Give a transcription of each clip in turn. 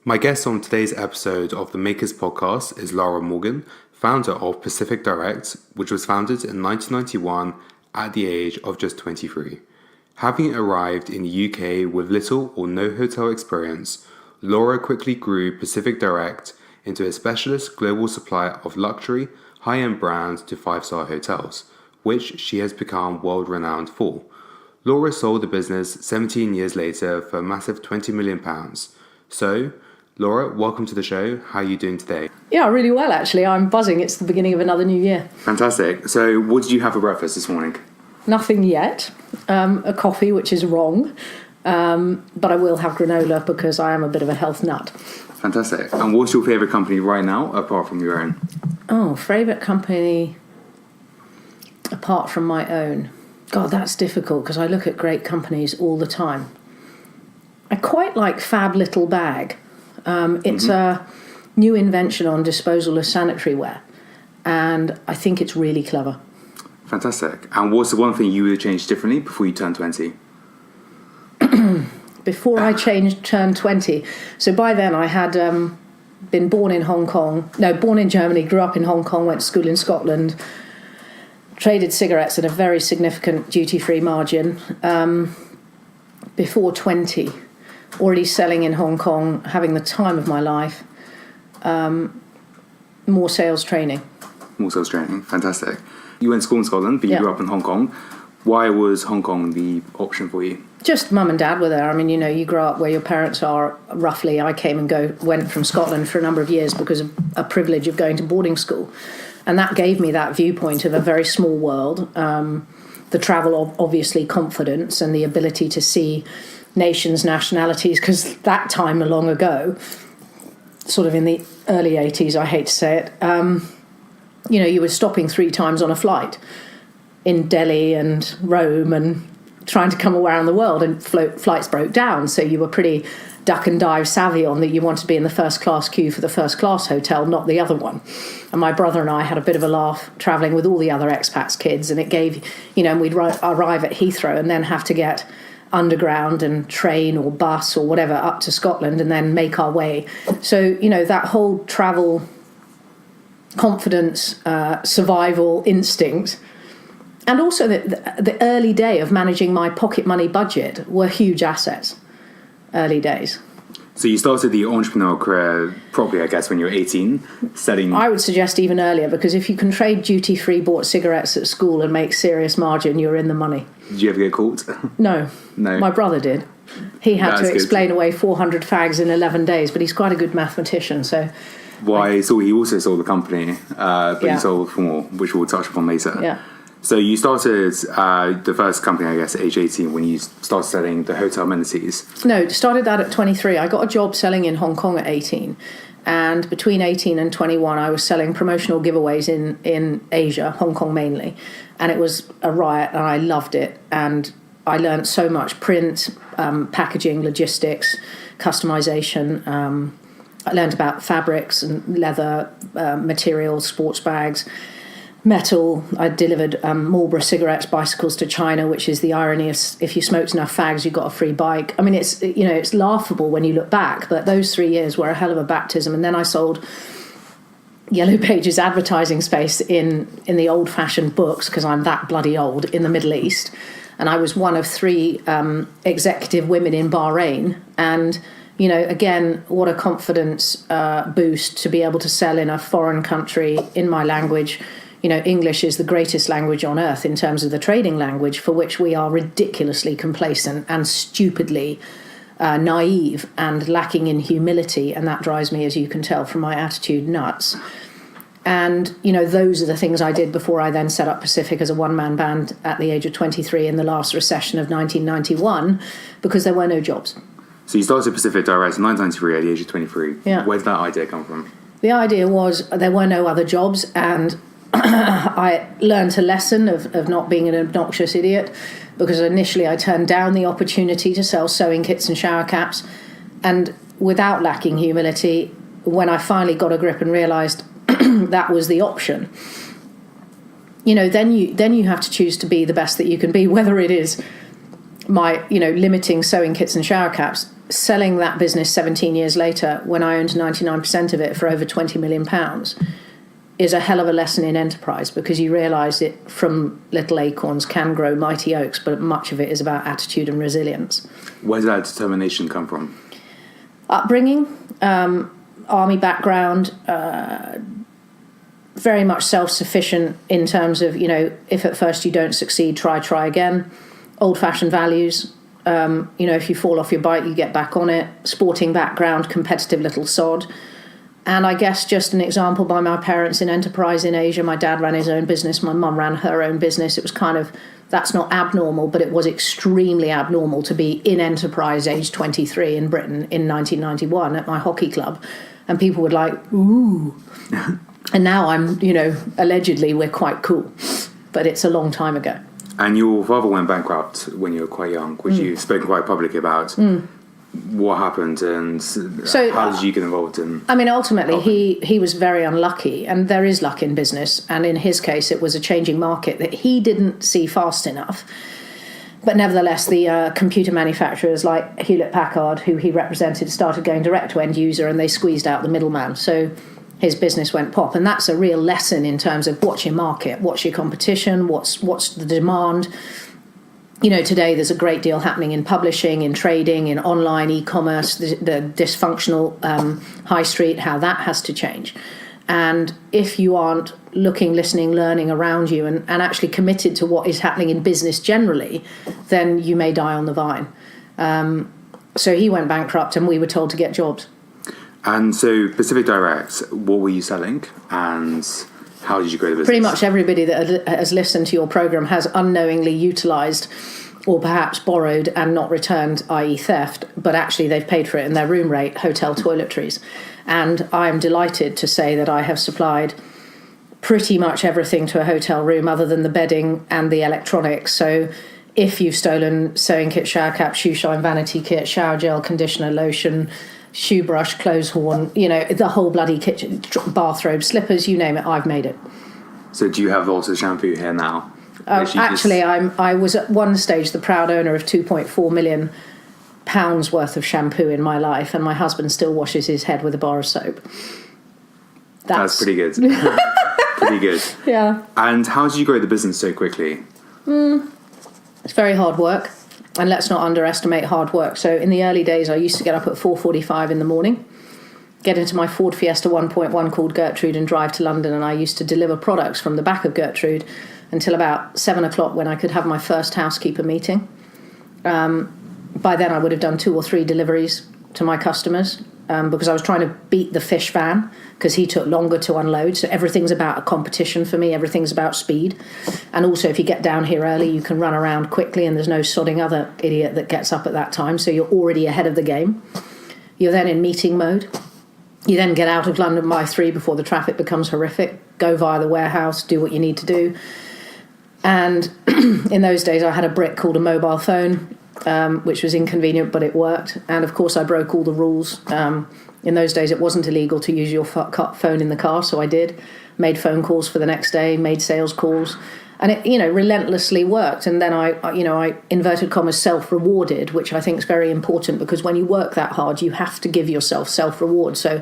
My guest on today's episode of the Makers Podcast is Lara Morgan, founder of Pacific Direct, which was founded in 1991 at the age of just 23. Having arrived in the UK with little or no hotel experience, Lara quickly grew Pacific Direct into a specialist global supplier of luxury, high-end brands to five-star hotels, which she has become world-renowned for. Lara sold the business 17 years later for a massive £20 million. So, Lara, welcome to the show. How are you doing today? Yeah, really well, actually. I'm buzzing. It's the beginning of another new year. Fantastic. So, what did you have for breakfast this morning? Nothing yet. A coffee, which is wrong. But I will have granola because I am a bit of a health nut. Fantastic. And what's your favourite company right now, apart from your own? Oh, favourite company apart from my own. God, that's difficult because I look at great companies all the time. I quite like Fab Little Bag. It's a new invention on disposal of sanitary ware, and I think it's really clever. Fantastic. And what's the one thing you would have changed differently before you turned 20? Before I turned 20. So by then I had been born in Germany, grew up in Hong Kong, went to school in Scotland, traded cigarettes at a very significant duty-free margin. Before 20, already selling in Hong Kong, having the time of my life. More sales training. More sales training, fantastic. You went to school in Scotland, but you grew up in Hong Kong. Why was Hong Kong the option for you? Just mum and dad were there. I mean, you grow up where your parents are, roughly. I came and went from Scotland for a number of years because of a privilege of going to boarding school. And that gave me that viewpoint of a very small world. The travel of, obviously, confidence and the ability to see nations, nationalities, because that time long ago, sort of in the early 80s, I hate to say it, you were stopping 3 times on a flight in Delhi and Rome and trying to come around the world, and flights broke down. So you were pretty duck and dive savvy on that you wanted to be in the first class queue for the first class hotel, not the other one. And my brother and I had a bit of a laugh travelling with all the other expats kids, and it gave, and we'd arrive at Heathrow and then have to get underground and train or bus or whatever up to Scotland and then make our way. So, that whole travel confidence, survival instinct, and also the early day of managing my pocket money budget were huge assets. Early days. So you started the entrepreneurial career probably, I guess, when you were 18, selling... I would suggest even earlier, because if you can trade duty-free bought cigarettes at school and make serious margin, you're in the money. Did you ever get caught? No. My brother did. He had to explain away 400 fags in 11 days, but he's quite a good mathematician, so... So he also sold the company, but he sold for more, which we'll touch upon later. Yeah. So you started the first company, I guess, at age 18 when you started selling the hotel amenities. No, started that at 23. I got a job selling in Hong Kong at 18. And between 18 and 21, I was selling promotional giveaways in Asia, Hong Kong mainly. And it was a riot, and I loved it. And I learned so much: print, packaging, logistics, customization. I learned about fabrics and leather materials, sports bags, metal. I delivered Marlboro cigarettes, bicycles to China, which is the irony of if you smoked enough fags, you got a free bike. I mean, it's laughable when you look back, but those 3 years were a hell of a baptism. And then I sold Yellow Pages advertising space in the old-fashioned books, because I'm that bloody old, in the Middle East. And I was one of 3 executive women in Bahrain. And, again, what a confidence boost to be able to sell in a foreign country in my language. English is the greatest language on earth in terms of the trading language, for which we are ridiculously complacent and stupidly naive and lacking in humility. And that drives me, as you can tell from my attitude, nuts. And, those are the things I did before I then set up Pacific as a one-man band at the age of 23 in the last recession of 1991, because there were no jobs. So you started Pacific Direct in 1993 at the age of 23. Yeah. Where did that idea come from? The idea was there were no other jobs, and I learned a lesson of not being an obnoxious idiot, because initially I turned down the opportunity to sell sewing kits and shower caps, and without lacking humility, when I finally got a grip and realised that was the option, then you have to choose to be the best that you can be, whether it is my limiting sewing kits and shower caps selling that business 17 years later, when I owned 99% of it for over £20 million, is a hell of a lesson in enterprise, because you realise it from little acorns can grow mighty oaks, but much of it is about attitude and resilience. Where did that determination come from? Upbringing, army background, very much self-sufficient in terms of, if at first you don't succeed, try again. Old-fashioned values, if you fall off your bike, you get back on it. Sporting background, competitive little sod. And I guess just an example by my parents in enterprise in Asia. My dad ran his own business. My mum ran her own business. It was that's not abnormal, but it was extremely abnormal to be in enterprise age 23 in Britain in 1991 at my hockey club. And people would like, ooh. And now I'm, allegedly we're quite cool. But it's a long time ago. And your father went bankrupt when you were quite young, which you've spoken quite publicly about. What happened, and how did you get involved in? I mean, ultimately, he was very unlucky, and there is luck in business. And in his case, it was a changing market that he didn't see fast enough. But nevertheless, the computer manufacturers like Hewlett-Packard, who he represented, started going direct to end user, and they squeezed out the middleman. So his business went pop, and that's a real lesson in terms of what's your market, what's your competition, what's the demand. Today there's a great deal happening in publishing, in trading, in online e-commerce, the dysfunctional high street, how that has to change. And if you aren't looking, listening, learning around you and actually committed to what is happening in business generally, then you may die on the vine. So he went bankrupt, and we were told to get jobs. And so Pacific Direct, what were you selling, and how did you grow the business? Pretty much everybody that has listened to your program has unknowingly utilised or perhaps borrowed and not returned, i.e. theft, but actually they've paid for it in their room rate, hotel toiletries. And I am delighted to say that I have supplied pretty much everything to a hotel room other than the bedding and the electronics. So if you've stolen sewing kit, shower cap, shoe shine, vanity kit, shower gel, conditioner, lotion, shoe brush, clothes horn, the whole bloody kitchen, bathrobe, slippers, you name it, I've made it. So do you have also shampoo here now? Actually, I was at one stage the proud owner of £2.4 million worth of shampoo in my life, and my husband still washes his head with a bar of soap. That's pretty good. Pretty good. Yeah. And how did you grow the business so quickly? It's very hard work. And let's not underestimate hard work. So in the early days, I used to get up at 4:45 in the morning, get into my Ford Fiesta 1.1 called Gertrude and drive to London. And I used to deliver products from the back of Gertrude until about 7 o'clock when I could have my first housekeeper meeting. By then, I would have done 2 or 3 deliveries to my customers because I was trying to beat the fish van because he took longer to unload. So everything's about a competition for me. Everything's about speed. And also, if you get down here early, you can run around quickly and there's no sodding other idiot that gets up at that time. So you're already ahead of the game. You're then in meeting mode. You then get out of London by 3 before the traffic becomes horrific. Go via the warehouse, do what you need to do. And in those days, I had a brick called a mobile phone, which was inconvenient, but it worked. And of course, I broke all the rules. In those days, it wasn't illegal to use your phone in the car, so I did. Made phone calls for the next day, made sales calls, and it, relentlessly worked. And then I inverted commas self-rewarded, which I think is very important because when you work that hard, you have to give yourself self-reward. So,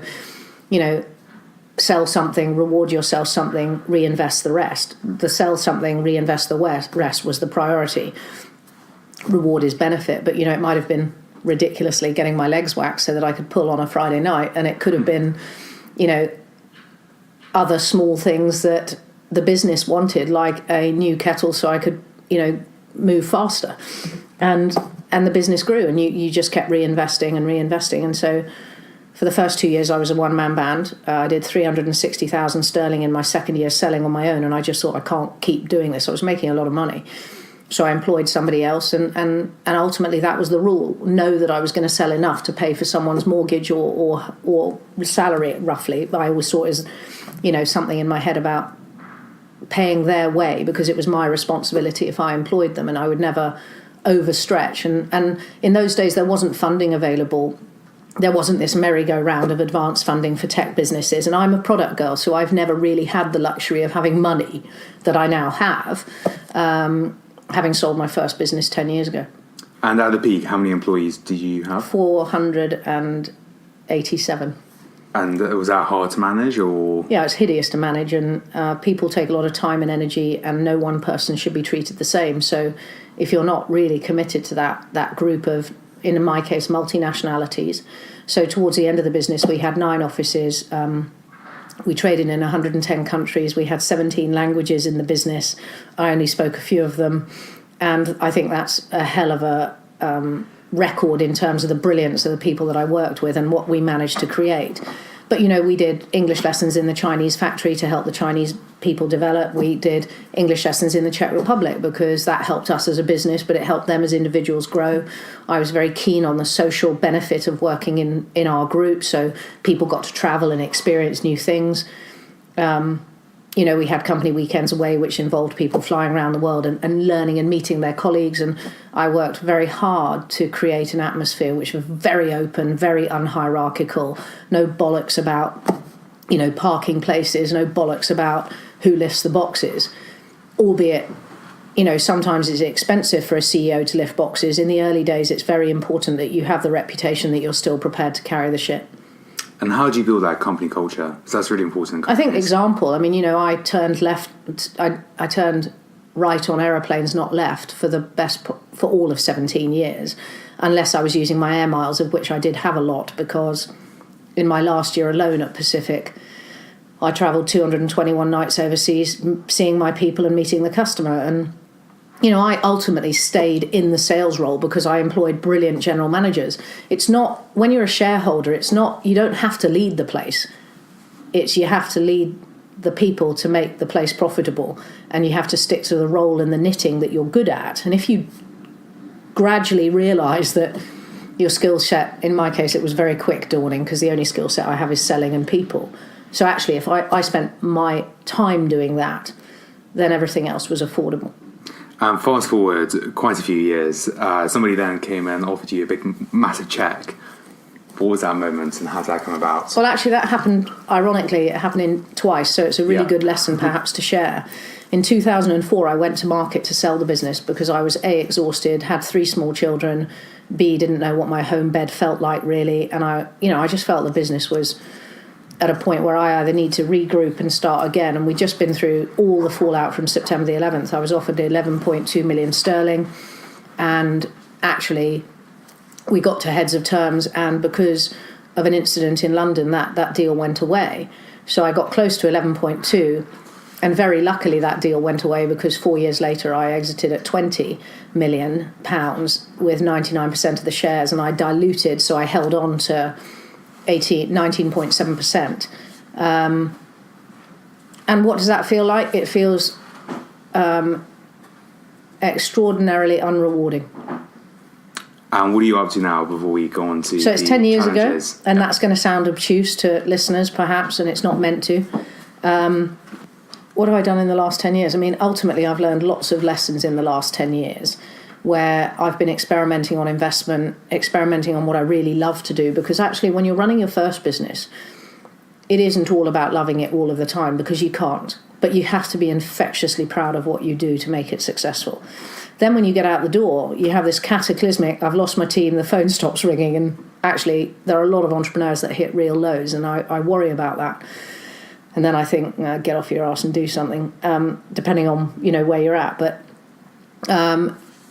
sell something, reward yourself something, reinvest the rest. The sell something, reinvest the rest was the priority. Reward is benefit, but it might have been ridiculously getting my legs waxed so that I could pull on a Friday night, and it could have been other small things that the business wanted, like a new kettle so I could move faster, and the business grew, and you just kept reinvesting. And so for the first 2 years I was a one-man band. I did 360,000 sterling in my second year selling on my own, and I just thought I can't keep doing this. I was making a lot of money. So I employed somebody else, and ultimately that was the rule. Know that I was going to sell enough to pay for someone's mortgage or salary, roughly. But I always saw it as, something in my head about paying their way because it was my responsibility if I employed them, and I would never overstretch. And in those days there wasn't funding available. There wasn't this merry-go-round of advance funding for tech businesses. And I'm a product girl, so I've never really had the luxury of having money that I now have. Having sold my first business 10 years ago. And at the peak, how many employees did you have? 487. And was that hard to manage, or? Yeah, it's hideous to manage, and people take a lot of time and energy, and no one person should be treated the same. So if you're not really committed to that group of, in my case, multinationalities. So towards the end of the business, we had 9 offices. We traded in 110 countries. We had 17 languages in the business. I only spoke a few of them. And I think that's a hell of a record in terms of the brilliance of the people that I worked with and what we managed to create. But, we did English lessons in the Chinese factory to help the Chinese people develop. We did English lessons in the Czech Republic because that helped us as a business, but it helped them as individuals grow. I was very keen on the social benefit of working in our group, so people got to travel and experience new things. We had company weekends away, which involved people flying around the world and learning and meeting their colleagues. And I worked very hard to create an atmosphere which was very open, very unhierarchical, no bollocks about, parking places, no bollocks about who lifts the boxes, albeit, sometimes it's expensive for a CEO to lift boxes. In the early days, it's very important that you have the reputation that you're still prepared to carry the shit. And how do you build that company culture? Because that's really important. I think example. I turned left. I turned right on aeroplanes, not left, for all of 17 years, unless I was using my air miles, of which I did have a lot, because in my last year alone at Pacific, I travelled 221 nights overseas, seeing my people and meeting the customer. And I ultimately stayed in the sales role because I employed brilliant general managers. It's not, when you're a shareholder, you don't have to lead the place. You have to lead the people to make the place profitable, and you have to stick to the role and the knitting that you're good at. And if you gradually realise that your skill set, in my case, it was very quick dawning because the only skill set I have is selling and people. So actually, if I spent my time doing that, then everything else was affordable. Fast forward quite a few years, somebody then came and offered you a big, massive check. What was that moment and how did that come about? Well, actually, that happened, ironically, it happened twice, so it's a really good lesson perhaps to share. In 2004, I went to market to sell the business because I was A, exhausted, had 3 small children, B, didn't know what my home bed felt like really, and I just felt the business was at a point where I either need to regroup and start again. And we'd just been through all the fallout from September the 11th. I was offered 11.2 million sterling. And actually, we got to heads of terms. And because of an incident in London, that deal went away. So I got close to 11.2. And very luckily, that deal went away because 4 years later, I exited at £20 million with 99% of the shares. And I diluted, so I held on to 19.7%. And what does that feel like? It feels extraordinarily unrewarding. And what are you up to now before we go on to So it's 10 years challenges? ago, and that's going to sound obtuse to listeners perhaps, and it's not meant to. What have I done in the last 10 years? Ultimately, I've learned lots of lessons in the last 10 years where I've been experimenting on investment, experimenting on what I really love to do, because actually when you're running your first business, it isn't all about loving it all of the time, because you can't. But you have to be infectiously proud of what you do to make it successful. Then when you get out the door, you have this cataclysmic, I've lost my team, the phone stops ringing, and actually there are a lot of entrepreneurs that hit real lows, and I worry about that. And then I think, get off your arse and do something, depending on, where you're at. But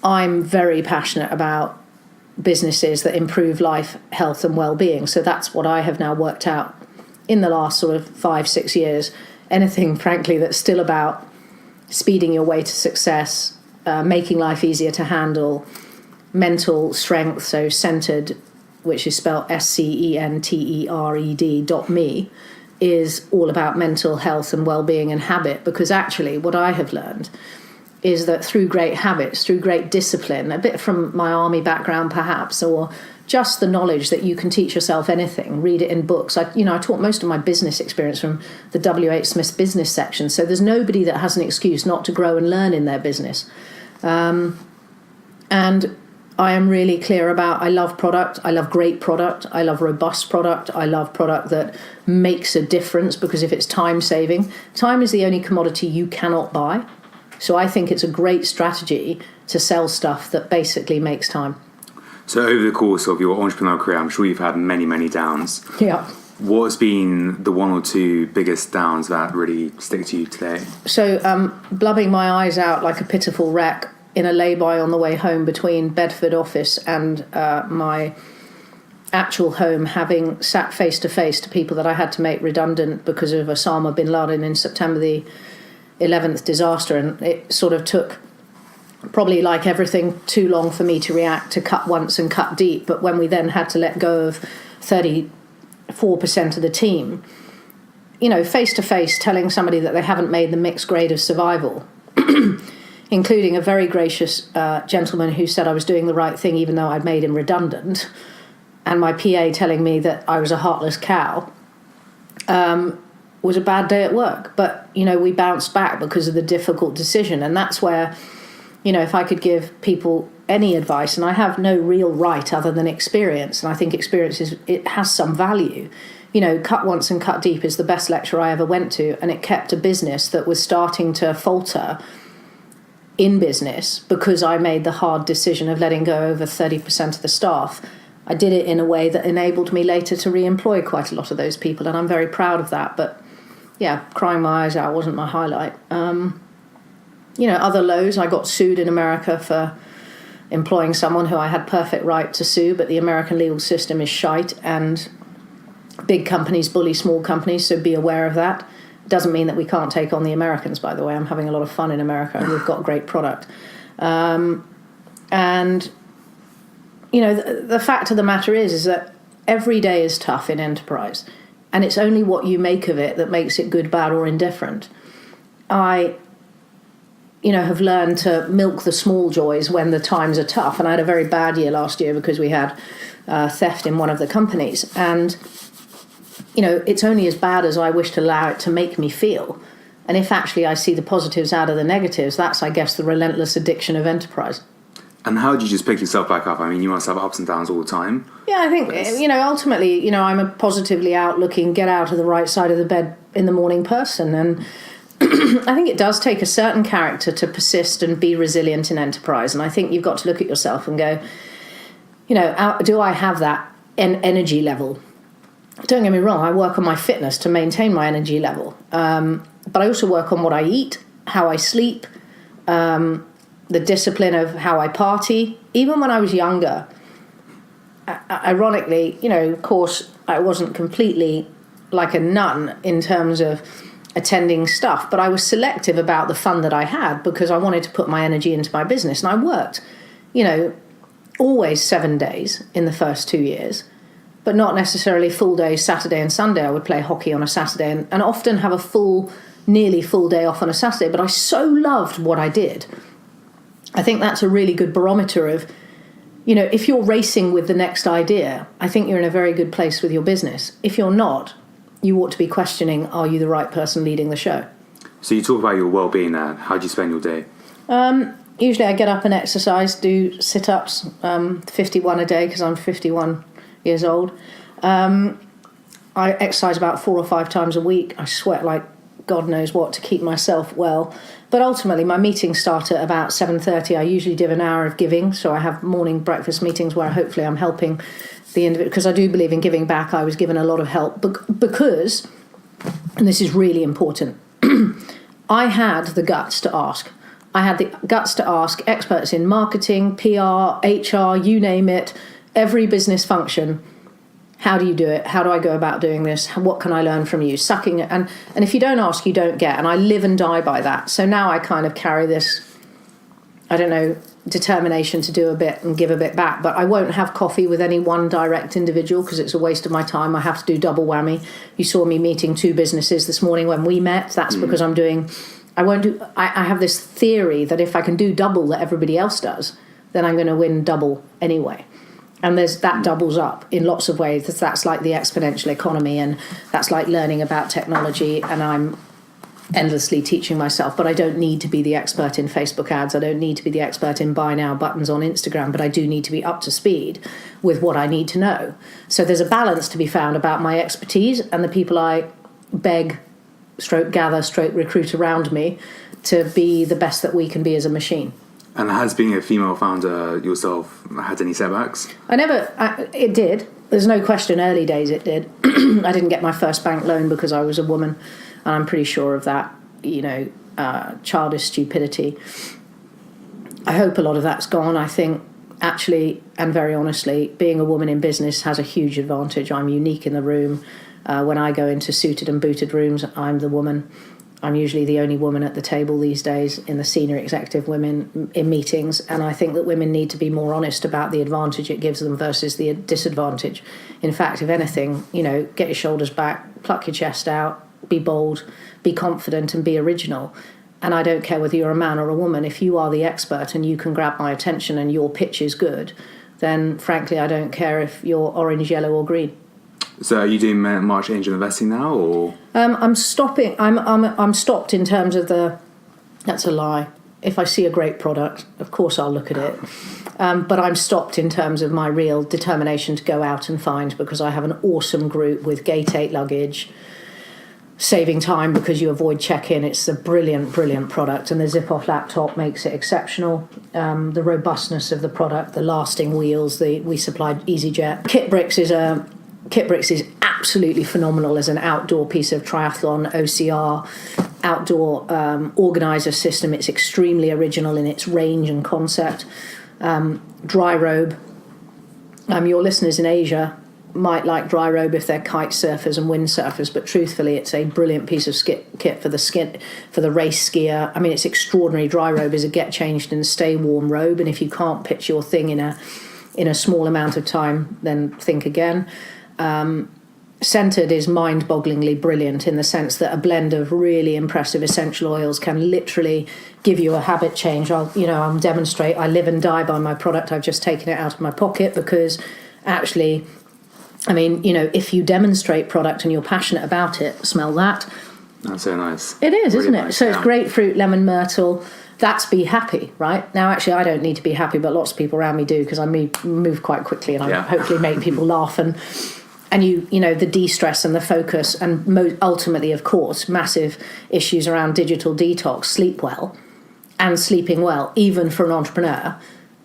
I'm very passionate about businesses that improve life, health and well-being. So that's what I have now worked out in the last sort of 5-6 years. Anything, frankly, that's still about speeding your way to success, making life easier to handle, mental strength, so centered, which is spelled SCENTERED.me, is all about mental health and well-being and habit. Because actually what I have learned is that through great habits, through great discipline, a bit from my army background perhaps, or just the knowledge that you can teach yourself anything, read it in books. I taught most of my business experience from the W.H. Smith's business section, so there's nobody that has an excuse not to grow and learn in their business. And I am really clear about, I love product, I love great product, I love robust product, I love product that makes a difference, because if it's time saving, time is the only commodity you cannot buy. So I think it's a great strategy to sell stuff that basically makes time. So over the course of your entrepreneurial career, I'm sure you've had many, many downs. Yeah. What's been the one or two biggest downs that really stick to you today? So blubbing my eyes out like a pitiful wreck in a lay-by on the way home between Bedford office and my actual home, having sat face-to-face to people that I had to make redundant because of Osama bin Laden in September the 11th disaster. And it sort of took, probably like everything, too long for me to react, to cut once and cut deep. But when we then had to let go of 34% of the team, you know, face-to-face telling somebody that they haven't made the mixed grade of survival, including a very gracious gentleman who said I was doing the right thing even though I'd made him redundant, and my PA telling me that I was a heartless cow, was a bad day at work. But, you know, we bounced back because of the difficult decision. And that's where, you know, if I could give people any advice, and I have no real right other than experience, and I think experience it has some value. You know, cut once and cut deep is the best lecture I ever went to, and it kept a business that was starting to falter in business because I made the hard decision of letting go over 30% of the staff. I did it in a way that enabled me later to re-employ quite a lot of those people, and I'm very proud of that. But yeah, crying my eyes out wasn't my highlight. You know, other lows, I got sued in America for employing someone who I had perfect right to sue, but the American legal system is shite, and big companies bully small companies, so be aware of that. Doesn't mean that we can't take on the Americans, by the way. I'm having a lot of fun in America, and we've got great product. And you know, the fact of the matter is that every day is tough in enterprise, and it's only what you make of it that makes it good, bad, or indifferent. I, you know, have learned to milk the small joys when the times are tough, and I had a very bad year last year because we had theft in one of the companies, and you know, it's only as bad as I wish to allow it to make me feel. And if actually I see the positives out of the negatives, that's, I guess, the relentless addiction of enterprise. And how do you just pick yourself back up? I mean, you must have ups and downs all the time. Yeah, I think, you know, ultimately, you know, I'm a positively outlooking, get out of the right side of the bed in the morning person. And I think it does take a certain character to persist and be resilient in enterprise. And I think you've got to look at yourself and go, you know, do I have that energy level? Don't get me wrong, I work on my fitness to maintain my energy level. But I also work on what I eat, how I sleep, the discipline of how I party. Even when I was younger, ironically, you know, of course, I wasn't completely like a nun in terms of attending stuff, but I was selective about the fun that I had because I wanted to put my energy into my business. And I worked, you know, always 7 days in the first 2 years, but not necessarily full days, Saturday and Sunday. I would play hockey on a Saturday and often have a nearly full day off on a Saturday. But I so loved what I did. I think that's a really good barometer of, you know, if you're racing with the next idea, I think you're in a very good place with your business. If you're not, you ought to be questioning, are you the right person leading the show? So you talk about your well-being there. How do you spend your day? Usually I get up and exercise, do sit-ups, 51 a day because I'm 51 years old. I exercise about 4 or 5 times a week. I sweat like God knows what to keep myself well. But ultimately, my meetings start at about 7:30. I usually do an hour of giving, so I have morning breakfast meetings where hopefully I'm helping the individual, because I do believe in giving back. I was given a lot of help because, and this is really important, I had the guts to ask. I had the guts to ask experts in marketing, PR, HR, you name it, every business function, how do you do it? How do I go about doing this? What can I learn from you? Sucking it. And if you don't ask, you don't get. And I live and die by that. So now I kind of carry this, I don't know, determination to do a bit and give a bit back. But I won't have coffee with any one direct individual because it's a waste of my time. I have to do double whammy. You saw me meeting 2 businesses this morning when we met. That's because I have this theory that if I can do double that everybody else does, then I'm going to win double anyway. And that doubles up in lots of ways. That's like the exponential economy, and that's like learning about technology, and I'm endlessly teaching myself. But I don't need to be the expert in Facebook ads. I don't need to be the expert in buy now buttons on Instagram, but I do need to be up to speed with what I need to know. So there's a balance to be found about my expertise and the people I beg, gather, recruit around me to be the best that we can be as a machine. And has being a female founder yourself had any setbacks? It did. There's no question, early days it did. I didn't get my first bank loan because I was a woman, and I'm pretty sure of that, childish stupidity. I hope a lot of that's gone. I think, actually, and very honestly, being a woman in business has a huge advantage. I'm unique in the room. When I go into suited and booted rooms, I'm the woman. I'm usually the only woman at the table these days in the senior executive women in meetings, and I think that women need to be more honest about the advantage it gives them versus the disadvantage. In fact, if anything, get your shoulders back, pluck your chest out, be bold, be confident, and be original. And I don't care whether you're a man or a woman. If you are the expert and you can grab my attention and your pitch is good, then frankly, I don't care if you're orange, yellow, or green. So are you doing much angel investing now, or? I'm stopping. I'm stopped in terms of the. That's a lie. If I see a great product, of course I'll look at it. But I'm stopped in terms of my real determination to go out and find, because I have an awesome group with Gate 8 luggage, saving time because you avoid check-in. It's a brilliant, brilliant product, and the zip-off laptop makes it exceptional. The robustness of the product, the lasting wheels, we supplied EasyJet. KitBrix is absolutely phenomenal as an outdoor piece of triathlon OCR outdoor organizer system. It's extremely original in its range and concept. Dryrobe. Your listeners in Asia might like dryrobe if they're kite surfers and windsurfers, but truthfully, it's a brilliant piece of kit for the race skier. I mean, it's extraordinary. Dryrobe is a get changed and stay warm robe, and if you can't pitch your thing in a small amount of time, then think again. Scented is mind-bogglingly brilliant in the sense that a blend of really impressive essential oils can literally give you a habit change. I'll demonstrate. I live and die by my product. I've just taken it out of my pocket because actually, if you demonstrate product and you're passionate about it, smell that. That's so nice. It is, really isn't it? Nice, so It's grapefruit, lemon, myrtle. That's be happy, right? Now, actually, I don't need to be happy, but lots of people around me do because I move quite quickly and I hopefully make people laugh and the de-stress and the focus and ultimately, of course, massive issues around digital detox, sleep well and sleeping well, even for an entrepreneur.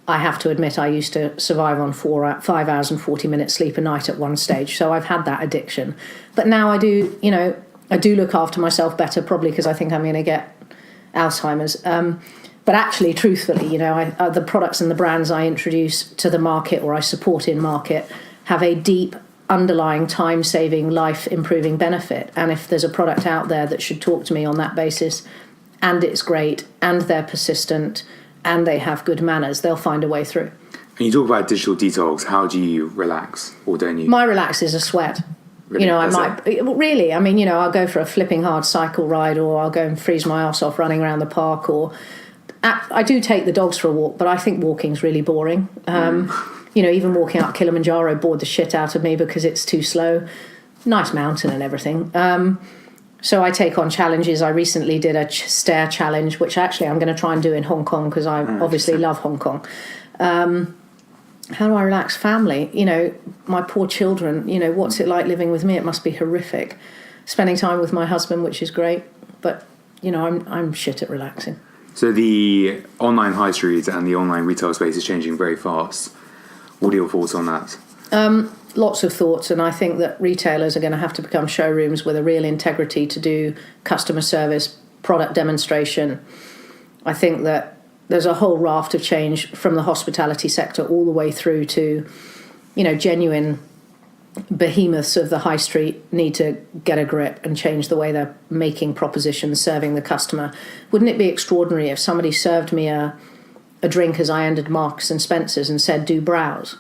I have to admit I used to survive on 5 hours and 40 minutes sleep a night at one stage. So I've had that addiction. But now I do look after myself better, probably because I think I'm going to get Alzheimer's. But actually, truthfully, the products and the brands I introduce to the market or I support in market have a deep underlying time-saving, life-improving benefit. And if there's a product out there that should talk to me on that basis, and it's great, and they're persistent, and they have good manners, they'll find a way through. And you talk about digital detox. How do you relax, or don't you? My relax is a sweat. Really? I'll go for a flipping hard cycle ride, or I'll go and freeze my ass off running around the park, or I do take the dogs for a walk, but I think walking's really boring. Even walking up Kilimanjaro bored the shit out of me because it's too slow. Nice mountain and everything. So I take on challenges. I recently did a stair challenge, which actually I'm going to try and do in Hong Kong because I obviously love Hong Kong. How do I relax? Family. My poor children. What's it like living with me? It must be horrific. Spending time with my husband, which is great. But, I'm shit at relaxing. So the online high street and the online retail space is changing very fast. What are your thoughts on that? Lots of thoughts, and I think that retailers are going to have to become showrooms with a real integrity to do customer service, product demonstration. I think that there's a whole raft of change from the hospitality sector all the way through to, genuine behemoths of the high street need to get a grip and change the way they're making propositions, serving the customer. Wouldn't it be extraordinary if somebody served me a drink as I entered Marks and Spencer's and said, do browse?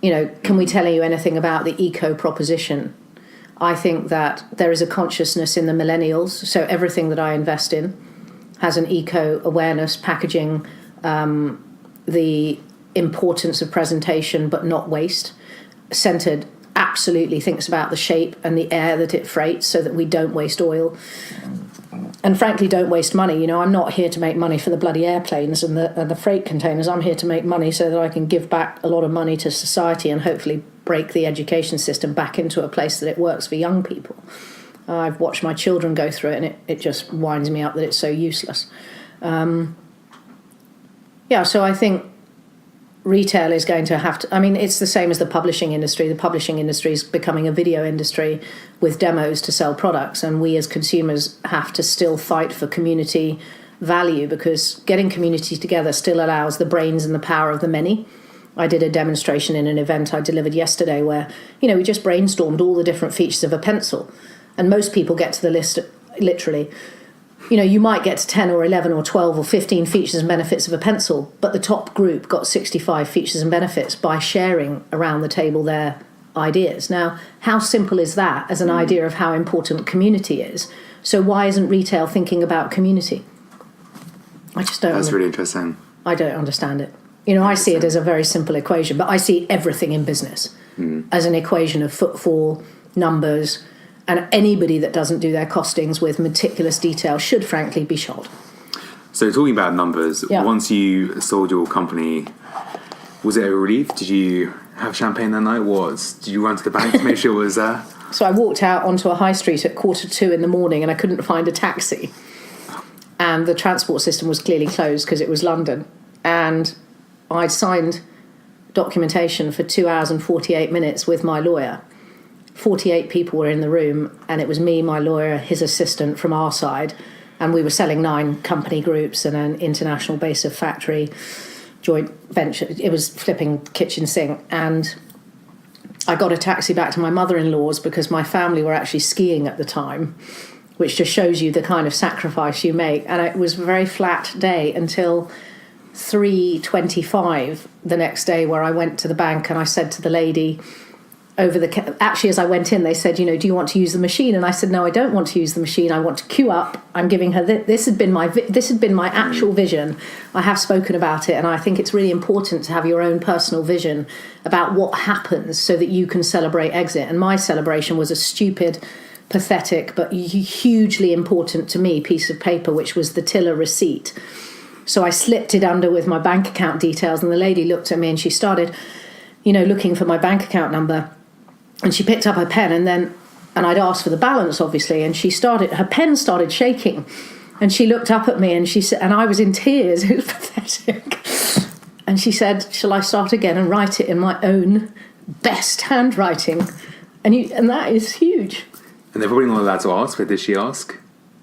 Can we tell you anything about the eco proposition? I think that there is a consciousness in the millennials, so everything that I invest in has an eco awareness, packaging, the importance of presentation but not waste. Scented absolutely thinks about the shape and the air that it freights so that we don't waste oil. And frankly, don't waste money. I'm not here to make money for the bloody airplanes and the freight containers. I'm here to make money so that I can give back a lot of money to society and hopefully break the education system back into a place that it works for young people. I've watched my children go through it, and it just winds me up that it's so useless. Yeah, so I think retail is going to have to, I mean, it's the same as the publishing industry. The publishing industry is becoming a video industry with demos to sell products, and we as consumers have to still fight for community value, because getting community together still allows the brains and the power of the many. I did a demonstration in an event I delivered yesterday where, we just brainstormed all the different features of a pencil, and most people get to the list literally. You might get to 10 or 11 or 12 or 15 features and benefits of a pencil, but the top group got 65 features and benefits by sharing around the table their ideas. Now, how simple is that as an idea of how important community is? So why isn't retail thinking about community? I just don't. That's really interesting. I don't understand it. I see it as a very simple equation, but I see everything in business as an equation of footfall, numbers, and anybody that doesn't do their costings with meticulous detail should frankly be shot. So talking about numbers, once you sold your company, was it a relief? Did you have champagne that night? Did you run to the bank to make sure it was there? So I walked out onto a high street at 1:45 in the morning and I couldn't find a taxi. And the transport system was clearly closed because it was London. And I'd signed documentation for 2 hours and 48 minutes with my lawyer. 48 people were in the room, and it was me, my lawyer, his assistant from our side, and we were selling 9 company groups and an international base of factory joint venture. It was flipping kitchen sink, and I got a taxi back to my mother-in-law's because my family were actually skiing at the time, which just shows you the kind of sacrifice you make. And it was a very flat day until 3:25 the next day, where I went to the bank and I said to the lady actually as I went in, they said, do you want to use the machine? And I said, no, I don't want to use the machine. I want to queue up. I'm giving her this had been my actual vision. I have spoken about it, and I think it's really important to have your own personal vision about what happens so that you can celebrate exit. And my celebration was a stupid, pathetic, but hugely important to me piece of paper, which was the tiller receipt. So I slipped it under with my bank account details, and the lady looked at me and she started, looking for my bank account number. And she picked up her pen, and I'd asked for the balance, obviously, and her pen started shaking, and she looked up at me and she said, and I was in tears, it was pathetic. And she said, shall I start again and write it in my own best handwriting? And that is huge. And they're probably not allowed to ask, but did she ask?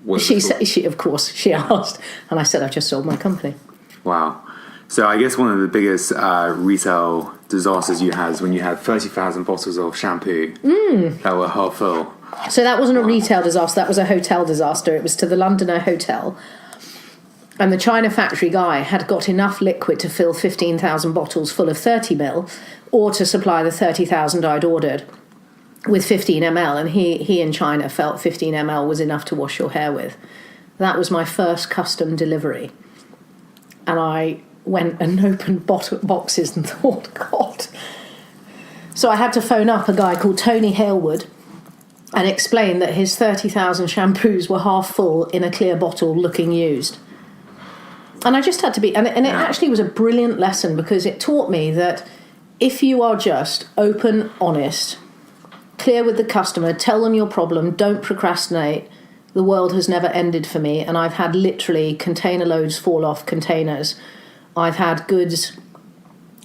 Of course, she asked. And I said, I've just sold my company. Wow. So I guess one of the biggest retail disasters you had is when you had 30,000 bottles of shampoo that were half full. So that wasn't a retail disaster, that was a hotel disaster. It was to the Londoner Hotel. And the China factory guy had got enough liquid to fill 15,000 bottles full of 30 ml, or to supply the 30,000 I'd ordered with 15 ml. And he in China felt 15 ml was enough to wash your hair with. That was my first custom delivery. And I went and opened boxes and thought, God. So I had to phone up a guy called Tony Halewood and explain that his 30,000 shampoos were half full in a clear bottle looking used. And I just had to be, and it actually was a brilliant lesson, because it taught me that if you are just open, honest, clear with the customer, tell them your problem, don't procrastinate, the world has never ended for me. And I've had literally container loads fall off containers. I've had goods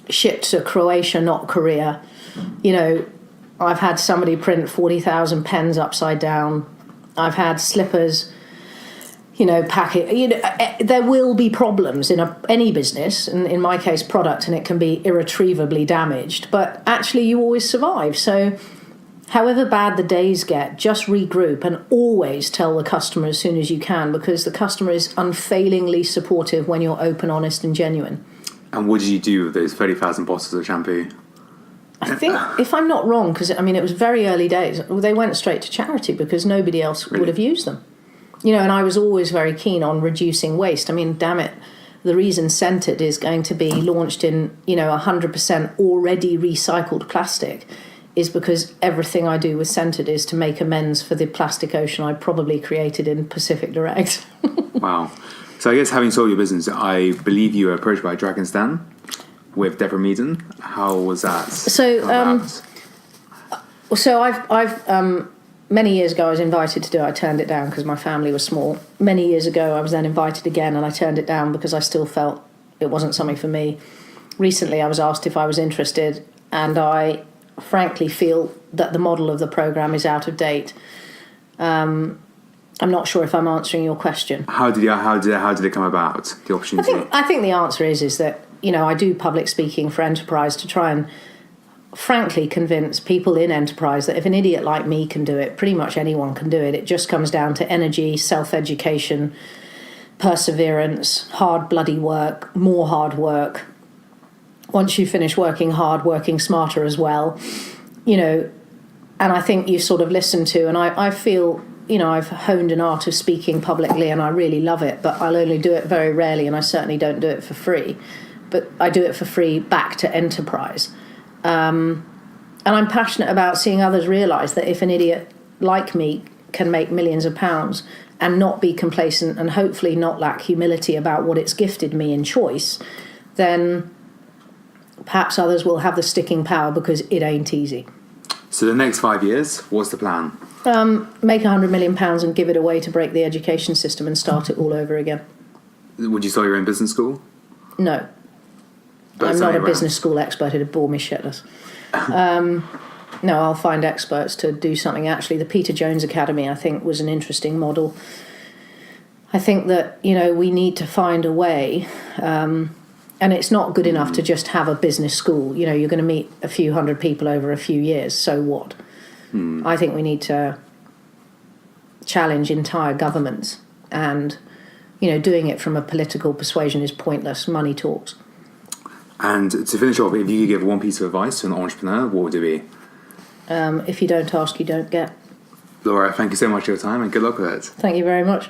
shipped to Croatia, not Korea. I've had somebody print 40,000 pens upside down. I've had slippers, pack it. There will be problems in any business, and in my case, product, and it can be irretrievably damaged. But actually, you always survive. So however bad the days get, just regroup and always tell the customer as soon as you can, because the customer is unfailingly supportive when you're open, honest and genuine. And what did you do with those 30,000 bottles of shampoo? I think, if I'm not wrong, because it was very early days, they went straight to charity because nobody else would have used them. And I was always very keen on reducing waste. Damn it, the reason Scented is going to be launched in, 100% already recycled plastic is because everything I do with Scented is to make amends for the plastic ocean I probably created in Pacific Direct. Wow. So I guess, having sold your business, I believe you were approached by Dragon's Den with Deborah Meaden. How was that? So I've many years ago I was invited to do it. I turned it down because my family was small. Many years ago I was then invited again, and I turned it down because I still felt wasn't something for me. Recently, I was asked if I was interested, and I frankly feel that the model of the program is out of date. I'm not sure if I'm answering your question. How did it come about, the opportunity? I think the answer is that, you know, I do public speaking for enterprise to try and frankly convince people in enterprise that if an idiot like me can do it, pretty much anyone can do it. It just comes down to energy, self-education, perseverance, hard bloody work, more hard work. Once you finish working hard, working smarter as well, you know, and I think you sort of listen to, and I feel, you know, I've honed an art of speaking publicly and I really love it, but I'll only do it very rarely, and I certainly don't do it for free. But I do it for free back to enterprise. And I'm passionate about seeing others realise that if an idiot like me can make millions of pounds and not be complacent and hopefully not lack humility about what it's gifted me in choice, then perhaps others will have the sticking power, because it ain't easy. So the next 5 years, what's the plan? Make £100 million and give it away to break the education system and start it all over again. Would you start your own business school? No. But I'm not a business school expert. It'd bore me shitless. No, I'll find experts to do something. Actually, the Peter Jones Academy, I think, was an interesting model. I think that, you know, we need to find a way, and it's not good enough to just have a business school. You know, you're going to meet a few hundred people over a few years, so what? I think we need to challenge entire governments, and, you know, doing it from a political persuasion is pointless. Money talks. And to finish off, if you could give one piece of advice to an entrepreneur, what would it be? If you don't ask, you don't get. Laura, thank you so much for your time and good luck with it. Thank you very much.